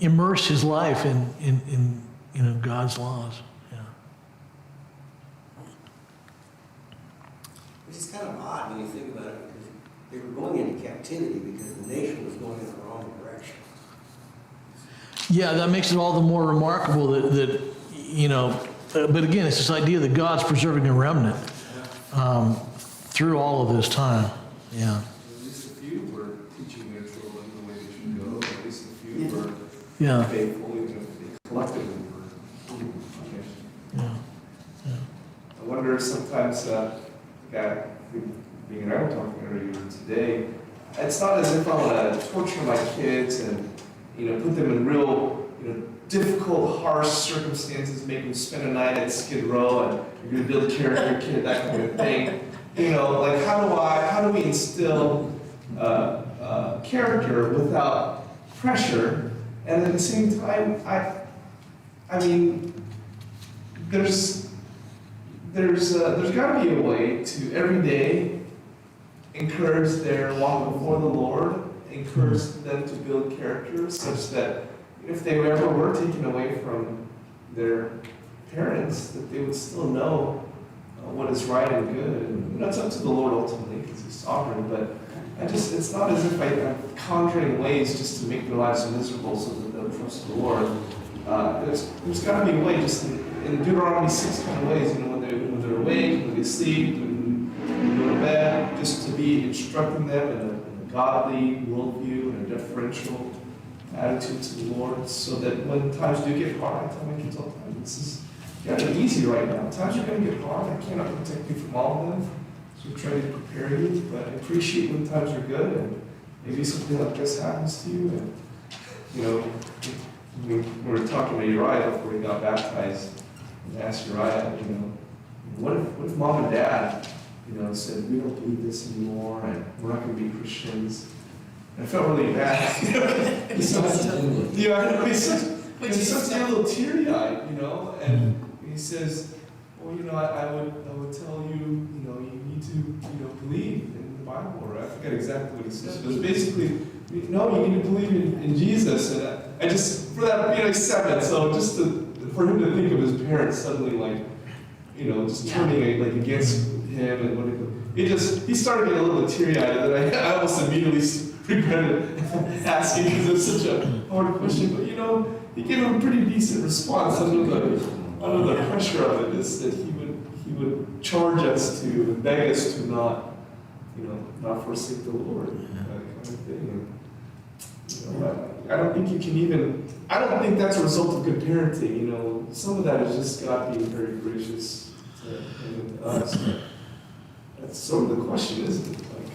A: immerse his life in you know, God's laws. Yeah.
D: Which is kind of odd when you think about it, because they were going into captivity because the nation was going in the wrong direction.
A: Yeah, that makes it all the more remarkable that you know, but again, it's this idea that God's preserving a remnant through all of this time. Yeah.
K: At least a few were teaching their children the way they should go. At least a few were
A: Yeah.
K: faithful, even if they collectively were punished.
A: Yeah.
K: I wonder sometimes, being and I were talking earlier today, it's not as if I want to torture my kids and, you know, put them in real, you know, difficult, harsh circumstances, make them spend a night at Skid Row and you're going to build character, kid, that kind of thing. You know, like how do we instill character without pressure? And at the same time, I mean, there's got to be a way to every day encourage their walk before the Lord, encourage them to build character such that if they ever were taken away from their parents, that they would still know what is right and good. And you know, it's up to the Lord ultimately because He's sovereign, but it's not as if I'm conjuring ways just to make their lives miserable so that they'll trust the Lord. There's got to be a way, just in Deuteronomy 6 kind of ways, you know, when they're awake, when they sleep, when they go to bed, just to be instructing them in a godly worldview and a deferential attitude to the Lord, so that when times do get hard, I tell my kids all the time, this is gotta easy right now. Times are going to get hard. I cannot protect you from all of them. So I'm trying to prepare you, but I appreciate when times are good and maybe something like this happens to you. And, you know, we were talking to Uriah before he got baptized and asked Uriah, you know, what if mom and dad, you know, said, we don't believe this anymore and we're not going to be Christians? And I felt really bad. He's such a little teary-eyed, you know, and he says, well, you know, I would tell you, you know, you need to, you know, believe in the Bible, or I forget exactly what he says. But it's basically, no, you need to believe in Jesus. And I just, for that, you know, he's 7, so just for him to think of his parents suddenly like just turning like against him and what he started getting a little bit teary-eyed, and then I almost immediately regretted asking because it was such a hard question. But he gave him a pretty decent response under the pressure of it. Is that he would charge us to and beg us to not forsake the Lord, that kind of thing. And, I don't think you can even. I don't think that's a result of good parenting. Some of that is just God being very gracious to him and to us. That's sort of the question, isn't it? Like,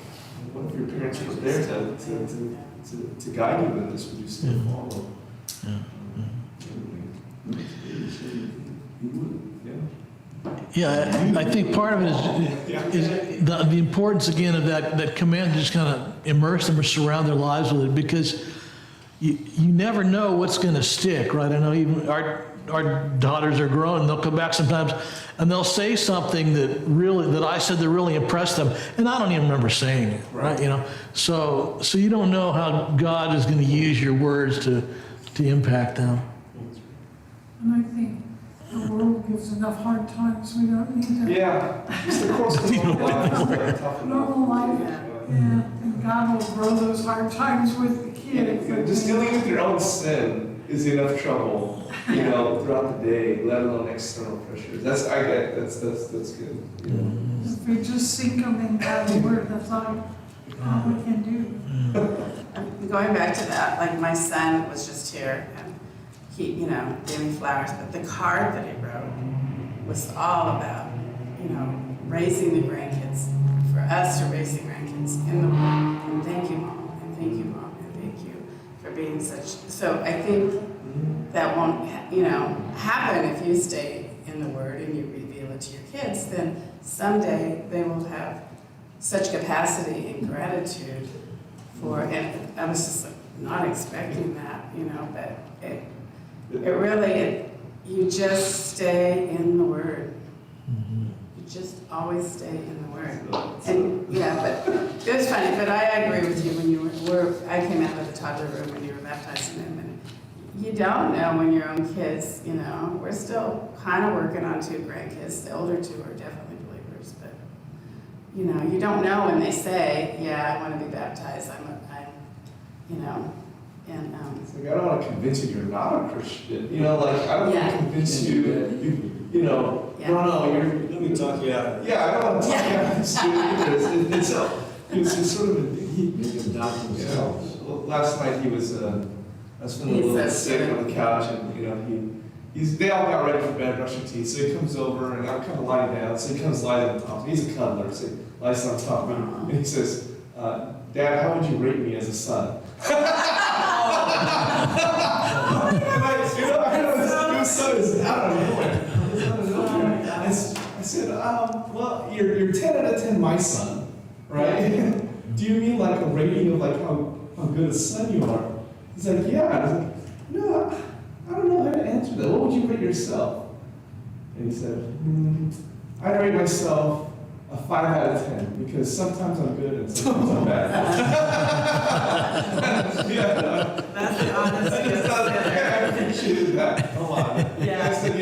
K: what if your parents were there to guide you in this? Would you still follow?
A: Yeah, I think part of it is the importance, again, of that command to just kind of immerse them or surround their lives with it, because you never know what's going to stick, right? I know even our daughters are grown, and they'll come back sometimes, and they'll say something that I said that really impressed them, and I don't even remember saying it, right? So you don't know how God is going to use your words to impact them.
B: And I think the world gives enough hard times, we don't need to.
K: Yeah, just the course of normal life is very tough enough.
B: Normal life, and God will grow those hard times with the kids.
K: Just dealing with your own sin is enough trouble, throughout the day, let alone external pressures. That's good.
B: If we just sink them in God's word, that's all we can do.
J: Going back to that, like my son was just here and he, gave me flowers, but the card that he wrote was all about, raising the grandkids, for us to raise the grandkids in the Word. And thank you, Mom, and thank you, Mom, and thank you for being such. So I think that won't, happen if you stay in the Word and you reveal it to your kids. Then someday they will have such capacity and gratitude for. And I was just not expecting that, but you just stay in the Word. You just always stay in the Word. And but it was funny, but I agree with you when I came out of the toddler room when you were baptizing them, and you don't know when your own kids, we're still kind of working on 2 grandkids. The older 2 are definitely believers, but you don't know when they say, I want to be baptized.
K: I don't want to convince you you're not a Christian. I don't want to convince you, no,
I: Let me talk you out of it.
K: I don't want to talk you out of this it's sort of last night I was feeling a little sick on the couch, and they all got ready for bed, brushing teeth, so he comes over, and I'm kind of lying down, so he comes lying on top of me. He's a cuddler, so he lies on top of me, and he says, Dad, how would you rate me as a son? It was out of nowhere. I said, well, you're 10 out of 10 my son, right? Do you mean like a rating of like how good a son you are? He's like, yeah. I was like, no, I don't know how to answer that. What would you rate yourself? And he said, I'd rate myself a 5 out of 10 because sometimes I'm good and sometimes I'm bad.
J: That's the honesty.
K: I appreciated that a lot. I said,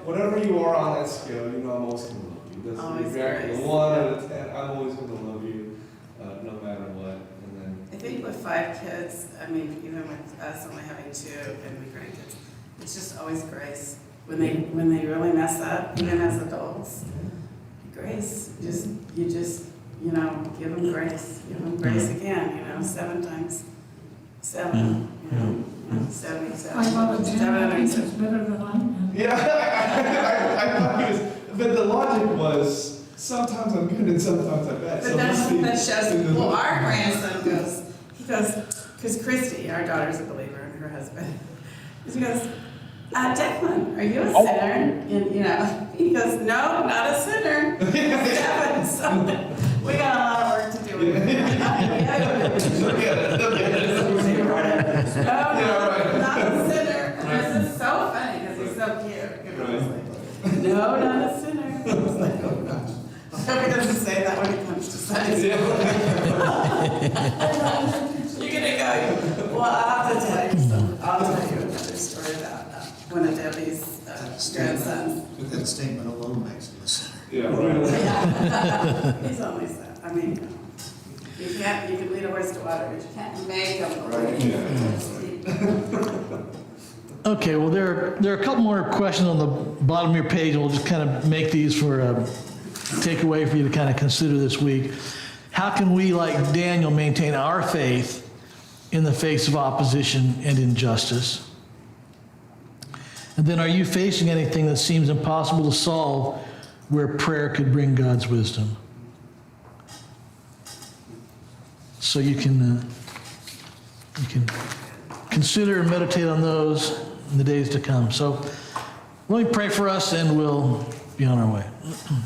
K: whatever you are on that scale, I'm always going to love you. That's exactly 1 out of 10. I'm always going to love you, no matter what. And then
J: I think with 5 kids, even with us only having 2 and the grandkids, it's just always grace. When they really mess up, even as adults, grace. You just give them grace. Give them grace again. 7 times 7. 77.
B: I love it, Jen. I think it's better than I am.
K: I thought he was, but the logic was sometimes I'm good and sometimes I'm bad.
J: But that shows, our grandson goes, because Christy, our daughter's a believer, and her husband, he goes, Declan, are you a sinner? And, he goes, no, not a sinner. 7. So we got a lot of work to do with it. No, not a sinner. And this is so funny because he's so cute. No, not a sinner. I was like, oh gosh. I hope he doesn't say that when it comes to science. You're gonna go, well, I'll have to tell you another story about one of Debbie's grandsons.
L: But that statement alone makes him a sinner.
K: Yeah.
J: He's only said, I mean, you can lead a horse to water, but you can't make him believe.
A: Okay, well, there are a couple more questions on the bottom of your page, and we'll just kind of make these for a takeaway for you to kind of consider this week. How can we, like Daniel, maintain our faith in the face of opposition and injustice? And then, are you facing anything that seems impossible to solve where prayer could bring God's wisdom? So you can consider and meditate on those in the days to come. So let me pray for us, and we'll be on our way.